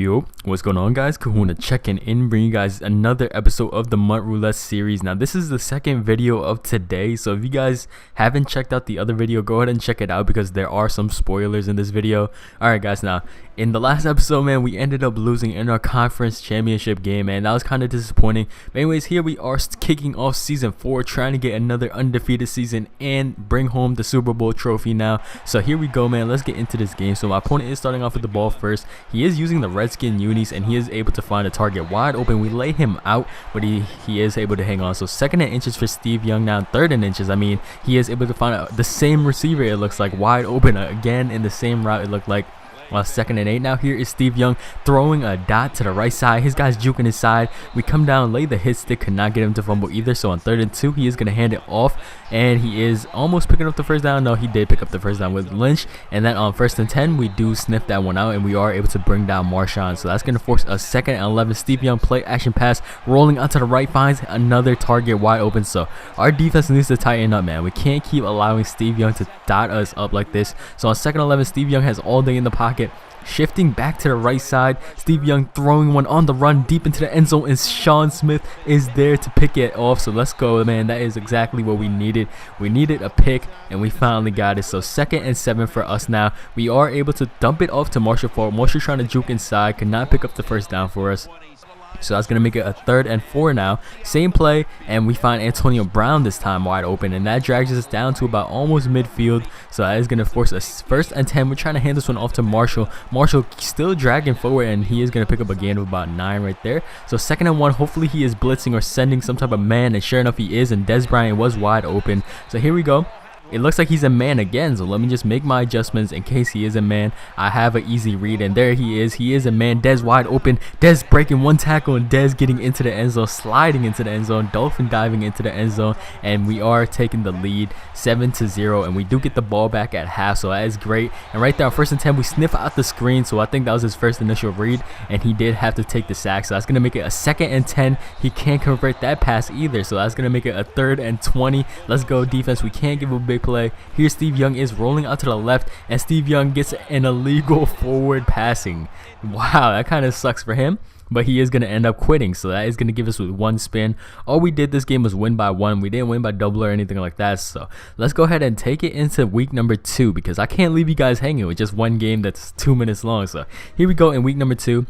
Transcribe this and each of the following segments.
Yo, what's going on, guys? Kahuna checking in, bringing you guys another episode of the Roulette series. Now, this is the second video of today, so if you guys haven't checked out the other video, go ahead and check it out because there are some spoilers in this video. Alright guys, now, in the last episode, man, we ended up losing in our conference championship game, man. That was kind of disappointing. But anyways, here we are kicking off season 4, trying to get another undefeated season and bring home the Super Bowl trophy now. So here we go, man. Let's get into this game. So my opponent is starting off with the ball first. He is using the Redskin unis and he is able to find a target wide open. We lay him out, but he is able to hang on. So second and inches for Steve Young now. Third and inches, I mean, he is able to find the same receiver, it looks like, wide open again in the same route, it looked like. Second and 8 now. Here is Steve Young throwing a dot to the right side. His guy's juking his side. We come down, lay the hit stick, could not get him to fumble either. So on 3rd and 2, he is going to hand it off, and he is almost picking up the first down. No, he did pick up the first down with Lynch. And then on 1st and 10, we do sniff that one out, and we are able to bring down Marshawn. So that's going to force a 2nd and 11. Steve Young play action pass, rolling onto the right, finds another target wide open. So our defense needs to tighten up, man. We can't keep allowing Steve Young to dot us up like this. So on 2nd and 11, Steve Young has all day in the pocket. Shifting back to the right side, Steve Young throwing one on the run deep into the end zone, and Sean Smith is there to pick it off. So let's go, man. That is exactly what we needed. We needed a pick, and we finally got it. So 2nd and 7 for us now. We are able to dump it off to Marshall Falk. Marshall trying to juke inside, could not pick up the first down for us. So that's going to make it a 3rd and 4 now. Same play, and we find Antonio Brown this time wide open, and that drags us down to about almost midfield. So that is going to force us 1st and 10. We're trying to hand this one off to Marshall. Marshall still dragging forward, and he is going to pick up a gain of about 9 right there. So 2nd and 1. Hopefully he is blitzing or sending some type of man, and sure enough he is, and Des Bryant was wide open. So here we go. It looks like he's a man again, so let me just make my adjustments in case he is a man. I have an easy read, and there he is. He is a man. Des wide open. Des breaking one tackle, and Des getting into the end zone, sliding into the end zone, dolphin diving into the end zone, and we are taking the lead 7-0, and we do get the ball back at half, so that is great. And right there on 1st and 10, we sniff out the screen, so I think that was his first initial read, and he did have to take the sack, so that's going to make it a 2nd and 10. He can't convert that pass either, so that's going to make it a 3rd and 20. Let's go defense. We can't give a big play. Here Steve Young is rolling out to the left, and Steve Young gets an illegal forward passing. Wow, that kind of sucks for him, but he is going to end up quitting, so that is going to give us with 1 spin. All we did this game was win by 1. We didn't win by double or anything like that, so let's go ahead and take it into week number 2 because I can't leave you guys hanging with just one game that's 2 minutes long. So here we go in week number 2.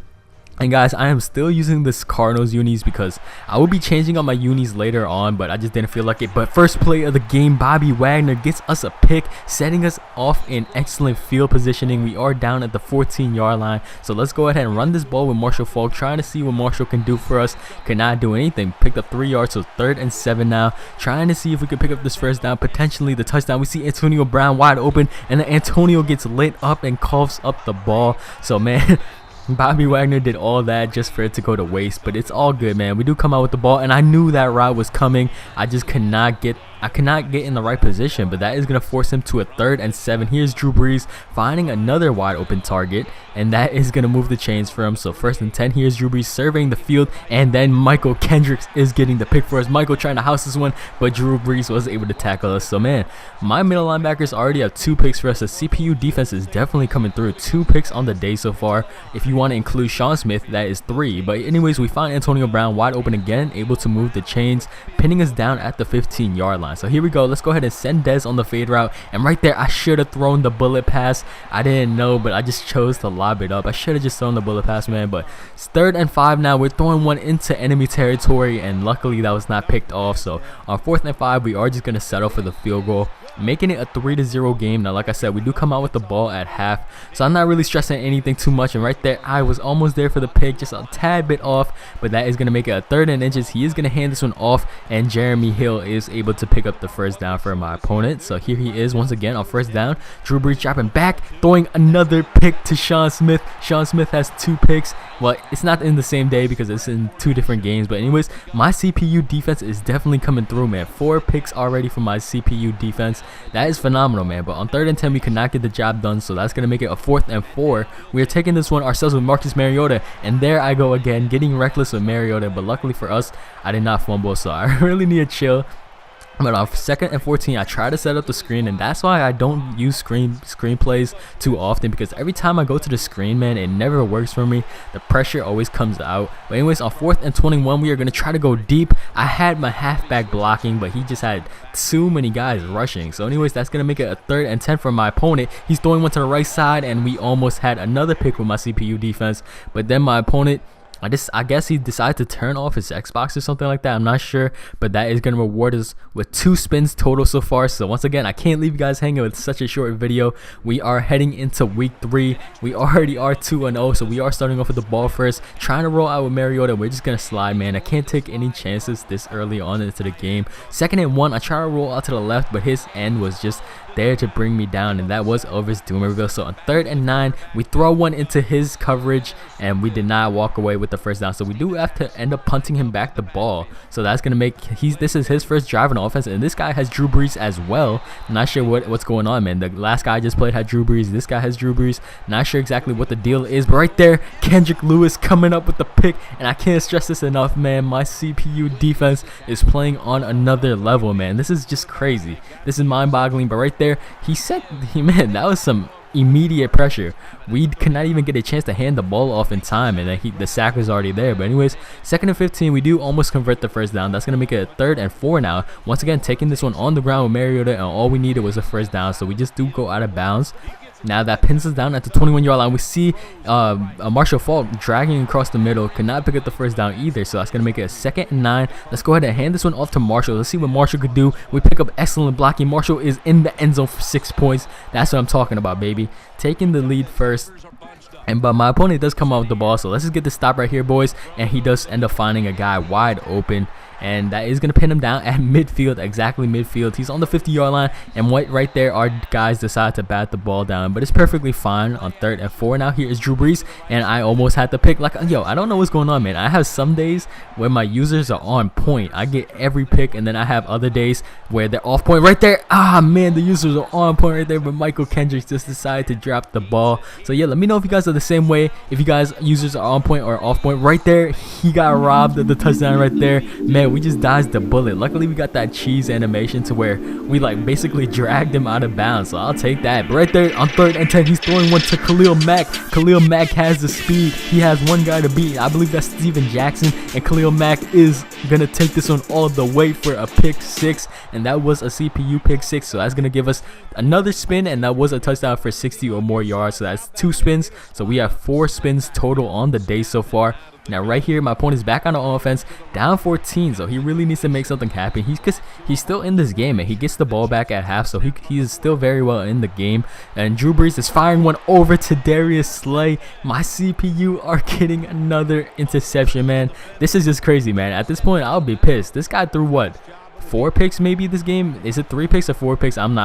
And guys, I am still using this Cardinals unis because I will be changing up my unis later on, but I just didn't feel like it. But first play of the game, Bobby Wagner gets us a pick, setting us off in excellent field positioning. We are down at the 14-yard line, so let's go ahead and run this ball with Marshall Falk, trying to see what Marshall can do for us. Cannot do anything. Picked up 3 yards, so 3rd and 7 now. Trying to see if we could pick up this first down, potentially the touchdown. We see Antonio Brown wide open, and then Antonio gets lit up and coughs up the ball. So man, Bobby Wagner did all that just for it to go to waste, but it's all good, man. We do come out with the ball, and I knew that route was coming. I just could not get in the right position, but that is going to force him to a 3rd and 7. Here's Drew Brees finding another wide open target, and that is going to move the chains for him. So 1st and 10. Here's Drew Brees surveying the field, and then Michael Kendricks is getting the pick for us. Michael trying to house this one, but Drew Brees was able to tackle us. So man, my middle linebackers already have 2 picks for us. The CPU defense is definitely coming through. 2 picks on the day so far. If you want to include Sean Smith, that is 3. But anyways, we find Antonio Brown wide open again, able to move the chains, pinning us down at the 15-yard line. So here we go. Let's go ahead and send Des on the fade route. And right there, I should have thrown the bullet pass. I didn't know, but I just chose to lob it up. I should have just thrown the bullet pass, man. But it's 3rd and 5 now. We're throwing one into enemy territory, and luckily that was not picked off. So on 4th and 5, we are just going to settle for the field goal, making it a 3-0 game. Now, like I said, we do come out with the ball at half, so I'm not really stressing anything too much. And right there, I was almost there for the pick, just a tad bit off, but that is going to make it a 3rd and inches. He is going to hand this one off, and Jeremy Hill is able to pick up the first down for my opponent. So here he is once again on 1st down. Drew Brees dropping back, throwing another pick to Sean Smith. Sean Smith has 2 picks. Well, it's not in the same day because it's in 2 different games, but anyways, my CPU defense is definitely coming through, man. 4 picks already from my CPU defense. That is phenomenal, man. But on 3rd and 10, we could not get the job done, so that's going to make it a 4th and 4. We are taking this one ourselves with Marcus Mariota, and there I go again, getting reckless with Mariota, but luckily for us, I did not fumble, so I really need to chill. But on 2nd and 14, I try to set up the screen, and that's why I don't use screenplays too often, because every time I go to the screen, man, it never works for me. The pressure always comes out. But anyways, on 4th and 21, we are going to try to go deep. I had my halfback blocking, but he just had too many guys rushing. So anyways, that's going to make it a 3rd and 10 for my opponent. He's throwing one to the right side, and we almost had another pick with my CPU defense. But then my opponent, I guess he decided to turn off his Xbox or something like that. I'm not sure, but that is going to reward us with 2 spins total so far. So once again, I can't leave you guys hanging with such a short video. We are heading into week 3. We already are 2-0, so we are starting off with the ball first, trying to roll out with Mariota. We're just going to slide, man. I can't take any chances this early on into the game. 2nd and 1, I try to roll out to the left, but his end was just there to bring me down, and that was Elvis Doomerville. So on 3rd and 9, we throw one into his coverage, and we did not walk away with the first down. So we do have to end up punting him back the ball. So that's gonna make this is his first drive on offense, and this guy has Drew Brees as well. I'm not sure what's going on, man. The last guy I just played had Drew Brees. This guy has Drew Brees. Not sure exactly what the deal is, but right there, Kendrick Lewis coming up with the pick, and I can't stress this enough, man. My CPU defense is playing on another level, man. This is just crazy. This is mind-boggling. But right there, man, that was some immediate pressure. We could not even get a chance to hand the ball off in time, and then the sack was already there. But anyways, 2nd and 15, we do almost convert the first down. That's gonna make it a 3rd and 4 now. Once again, taking this one on the ground with Mariota, and all we needed was a first down. So we just do go out of bounds. Now that pins us down at the 21-yard line. We see Marshall Faulk dragging across the middle. Could not pick up the first down either. So that's going to make it a 2nd and 9. Let's go ahead and hand this one off to Marshall. Let's see what Marshall could do. We pick up excellent blocking. Marshall is in the end zone for 6 points. That's what I'm talking about, baby. Taking the lead first. But my opponent does come out with the ball. So let's just get the stop right here, boys. And he does end up finding a guy wide open. And that is going to pin him down at midfield, exactly midfield. He's on the 50-yard line, and right there, our guys decide to bat the ball down. But it's perfectly fine on 3rd and 4. Now here is Drew Brees, and I almost had to pick. Like, yo, I don't know what's going on, man. I have some days where my users are on point. I get every pick, and then I have other days where they're off point. Right there, man, the users are on point right there, but Michael Kendricks just decided to drop the ball. So yeah, let me know if you guys are the same way. If you guys users are on point or off point. Right there, he got robbed of the touchdown right there, man. We just dodged the bullet. Luckily, we got that cheese animation to where we like basically dragged him out of bounds. So I'll take that. But right there on 3rd and 10, he's throwing one to Khalil Mack. Khalil Mack has the speed. He has one guy to beat. I believe that's Steven Jackson. And Khalil Mack is gonna take this one all the way for a pick 6. And that was a CPU pick 6. So that's gonna give us another spin, and that was a touchdown for 60 or more yards. So that's 2 spins. So we have 4 spins total on the day so far. Now right here, my opponent's back on the offense, down 14, so he really needs to make something happen. He's still in this game, and he gets the ball back at half, so he is still very well in the game. And Drew Brees is firing one over to Darius Slay. My CPU are getting another interception, man. This is just crazy, man. At this point, I'll be pissed. This guy threw what? 4 picks maybe this game? Is it 3 picks or 4 picks? I'm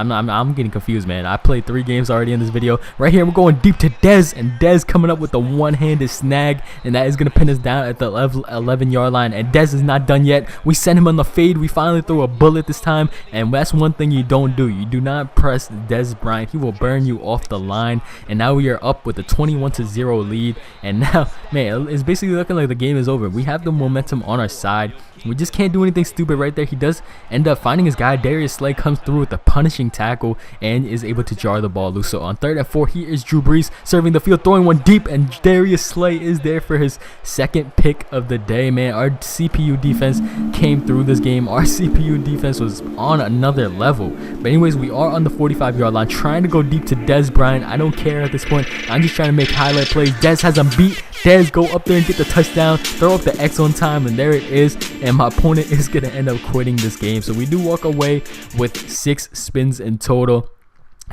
getting confused, man. I played 3 games already in this video. Right here, we're going deep to Dez, and Dez coming up with the one-handed snag, and that is going to pin us down at the 11-yard line. And Dez is not done yet. We send him on the fade. We finally throw a bullet this time, and that's one thing you don't do. You do not press Dez Bryant. He will burn you off the line. And now we are up with a 21-0 lead, and now, man, it's basically looking like the game is over. We have the momentum on our side. We just can't do anything stupid right there. He does end up finding his guy. Darius Slay comes through with a punishing tackle and is able to jar the ball loose. So on 3rd and 4, here is Drew Brees serving the field, throwing one deep, and Darius Slay is there for his 2nd pick of the day, man. Our CPU defense came through this game. Our CPU defense was on another level. But anyways, we are on the 45-yard line, trying to go deep to Dez Bryant. I don't care at this point. I'm just trying to make highlight plays. Dez has him beat. Dez go up there and get the touchdown, throw up the X on time, and there it is. And my opponent is going to end up quitting this game. So we do walk away with 6 spins in total.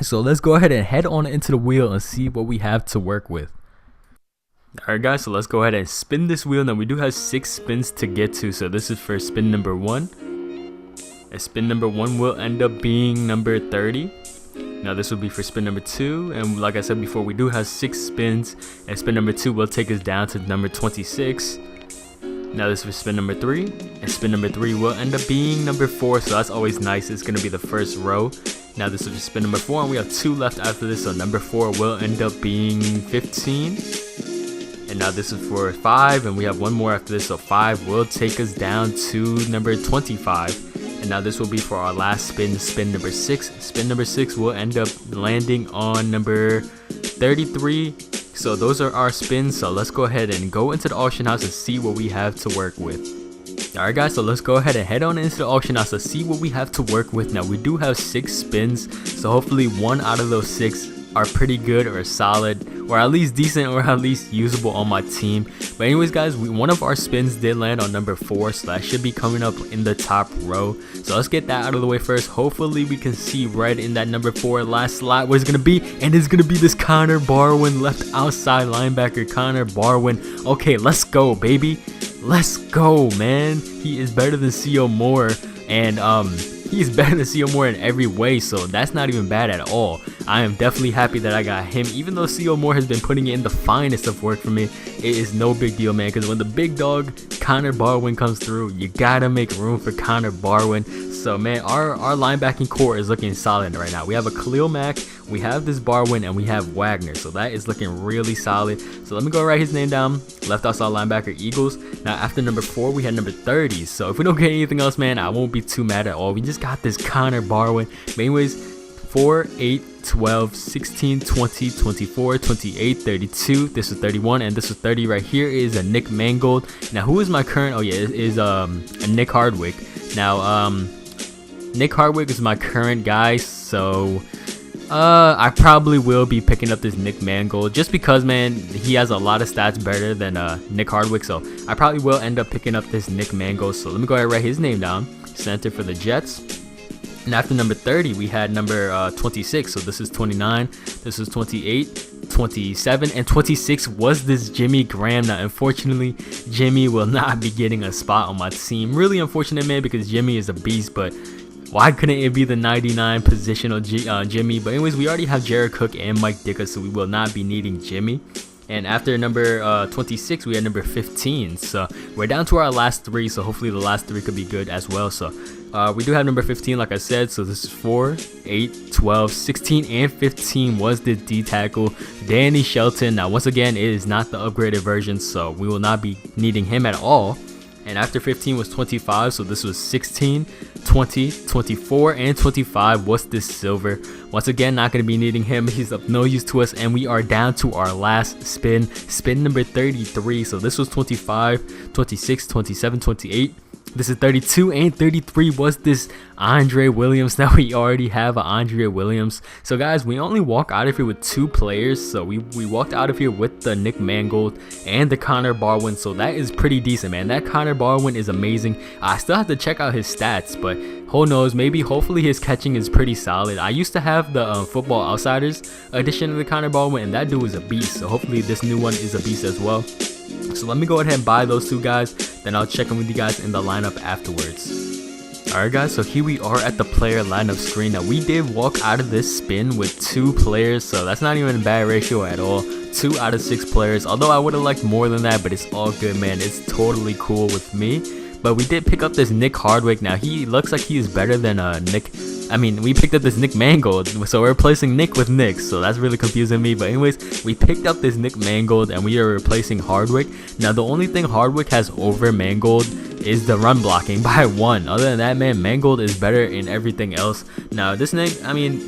So let's go ahead and head on into the wheel and see what we have to work with. Alright guys, so let's go ahead and spin this wheel. Now we do have 6 spins to get to. So this is for spin number 1. And spin number 1 will end up being number 30. Now this will be for spin number 2, and like I said before, we do have 6 spins, and spin number 2 will take us down to number 26. Now this is for spin number 3, and spin number 3 will end up being number 4, so that's always nice. It's going to be the first row. Now this is for spin number 4, and we have 2 left after this, so number 4 will end up being 15. And now this is for 5, and we have 1 more after this, so 5 will take us down to number 25. And now this will be for our last spin, spin number 6. Spin number 6 will end up landing on number 33. So those are our spins. So let's go ahead and go into the auction house and see what we have to work with. Alright guys, so let's go ahead and head on into the auction house to see what we have to work with. Now we do have 6 spins, so hopefully 1 out of those 6 are pretty good or solid, or at least decent, or at least usable on my team. But anyways guys, one of our spins did land on number 4, so that should be coming up in the top row. So let's get that out of the way first. Hopefully we can see right in that number 4 last slot what it's gonna be, and it's gonna be this Connor Barwin, left outside linebacker Connor Barwin. Okay, let's go baby, let's go man. He is better than C.O. Moore, and he's better than C.O. Moore in every way, so that's not even bad at all. I am definitely happy that I got him, even though C.O. Moore has been putting in the finest of work for me. It is no big deal, man, because when the big dog Connor Barwin comes through, you gotta make room for Connor Barwin. So man, our linebacking core is looking solid right now. We have a Khalil Mack, we have this Barwin, and we have Wagner, so that is looking really solid. So let me go write his name down. Left outside linebacker Eagles. Now after number 4 we had number 30, so if we don't get anything else, man, I won't be too mad at all. We just got this Connor Barwin. But anyways, 4, 8, 12, 16, 20, 24, 28, 32. This is 31, and this is 30 right here is a Nick Mangold. Now who is my current? Oh yeah, it is a Nick Hardwick. Now Nick Hardwick is my current guy, so I probably will be picking up this Nick Mangold just because, man, he has a lot of stats better than Nick Hardwick. So I probably will end up picking up this Nick Mangold. So let me go ahead and write his name down. Center for the Jets. And after number 30, we had number 26. So this is 29. This is 28, 27, and 26 was this Jimmy Graham. Now, unfortunately, Jimmy will not be getting a spot on my team. Really unfortunate, man, because Jimmy is a beast, but why couldn't it be the 99 positional Jimmy? But anyways, we already have Jared Cook and Mike Ditka, so we will not be needing Jimmy. And after number 26, we had number 15. So we're down to our last 3, so hopefully the last 3 could be good as well. So we do have number 15, like I said. So this is 4, 8, 12, 16, and 15 was the D tackle, Danny Shelton. Now, once again, it is not the upgraded version, so we will not be needing him at all. And after 15 was 25, so this was 16, 20, 24, and 25 was this silver. Once again, not going to be needing him. He's of no use to us, and we are down to our last spin, spin number 33. So this was 25, 26, 27, 28. This is 32, and 33 was this Andre Williams. Now we already have an Andre Williams. So guys, we only walk out of here with 2 players. So we walked out of here with the Nick Mangold and the Connor Barwin. So that is pretty decent, man. That Connor Barwin is amazing. I still have to check out his stats, but who knows, maybe hopefully his catching is pretty solid. I used to have the Football Outsiders edition of the Connor Barwin, and that dude is a beast. So hopefully this new one is a beast as well. So let me go ahead and buy those 2 guys, then I'll check in with you guys in the lineup afterwards. Alright guys, so here we are at the player lineup screen. Now we did walk out of this spin with 2 players, so that's not even a bad ratio at all. 2 out of 6 players, although I would have liked more than that, but it's all good, man. It's totally cool with me. But we did pick up this Nick Hardwick. Now he looks like he is better than we picked up this Nick Mangold, so we're replacing Nick with Nick, so that's really confusing me. But anyways, we picked up this Nick Mangold and we are replacing Hardwick. Now the only thing Hardwick has over Mangold is the run blocking by 1. Other than that, man, Mangold is better in everything else. Now this Nick,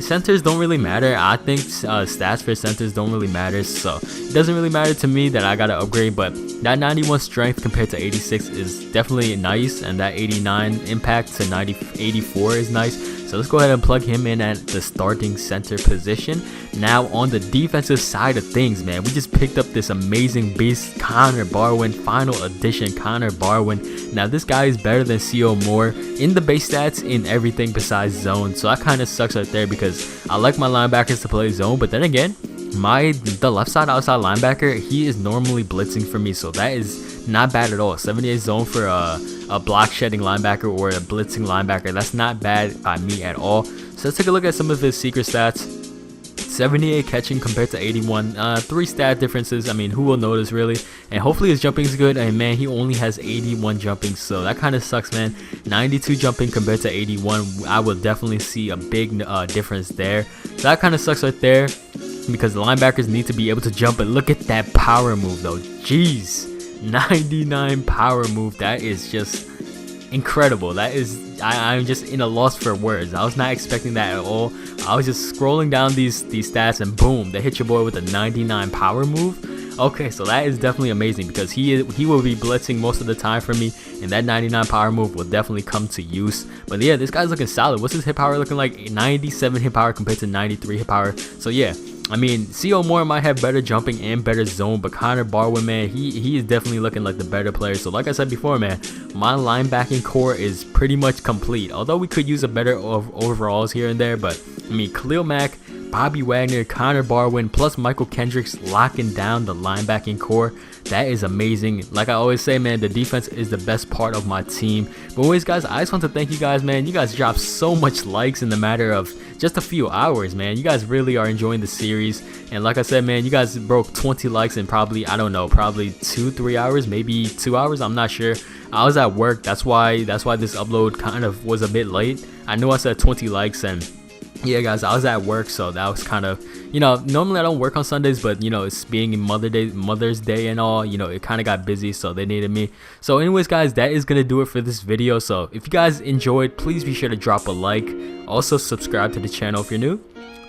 centers don't really matter. I think stats for centers don't really matter, so it doesn't really matter to me that I gotta upgrade. But that 91 strength compared to 86 is definitely nice, and that 89 impact to 84 is nice. So let's go ahead and plug him in at the starting center position. Now on the defensive side of things, man, we just picked up this amazing beast, Connor Barwin, final edition Connor Barwin. Now this guy is better than C.O. Moore in the base stats in everything besides zone. So that kind of sucks right there because I like my linebackers to play zone, but then again, the left side outside linebacker, he is normally blitzing for me, so that is not bad at all. 78 zone for a block shedding linebacker or a blitzing linebacker, that's not bad by me at all. So let's take a look at some of his secret stats. 78 catching compared to 81. 3 stat differences. Who will notice really? And hopefully his jumping is good. And man, he only has 81 jumping, so that kind of sucks, man. 92 jumping compared to 81. I will definitely see a big difference there. So that kind of sucks right there because the linebackers need to be able to jump. But look at that power move though. Jeez, 99 power move. That is just incredible. That is, I'm just in a loss for words. I was not expecting that at all. I was just scrolling down these stats, and boom, they hit your boy with a 99 power move. Okay, so that is definitely amazing, because he will be blitzing most of the time for me, and that 99 power move will definitely come to use. But yeah, this guy's looking solid. What's his hit power looking like? 97 hit power compared to 93 hit power. So yeah, I mean, C.O. Moore might have better jumping and better zone, but Connor Barwin, man, he is definitely looking like the better player. So like I said before, man, my linebacking core is pretty much complete. Although we could use a better overalls here and there, but I mean, Khalil Mack, Bobby Wagner, Connor Barwin, plus Michael Kendricks locking down the linebacking core. That is amazing. Like I always say, man, the defense is the best part of my team. But anyways, guys, I just want to thank you guys, man. You guys dropped so much likes in the matter of just a few hours, man. You guys really are enjoying the series. And like I said, man, you guys broke 20 likes in probably, I don't know, probably 2-3 hours, maybe 2 hours. I'm not sure. I was at work. That's why this upload kind of was a bit late. I know I said 20 likes, and yeah, guys, I was at work, so that was kind of, you know, normally I don't work on Sundays, but you know, it's being Mother's Day and all, you know, it kind of got busy, so they needed me. So anyways, guys, that is gonna do it for this video. So if you guys enjoyed, please be sure to drop a like. Also subscribe to the channel if you're new.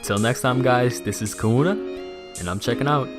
Till next time, guys, this is Kahuna, and I'm checking out.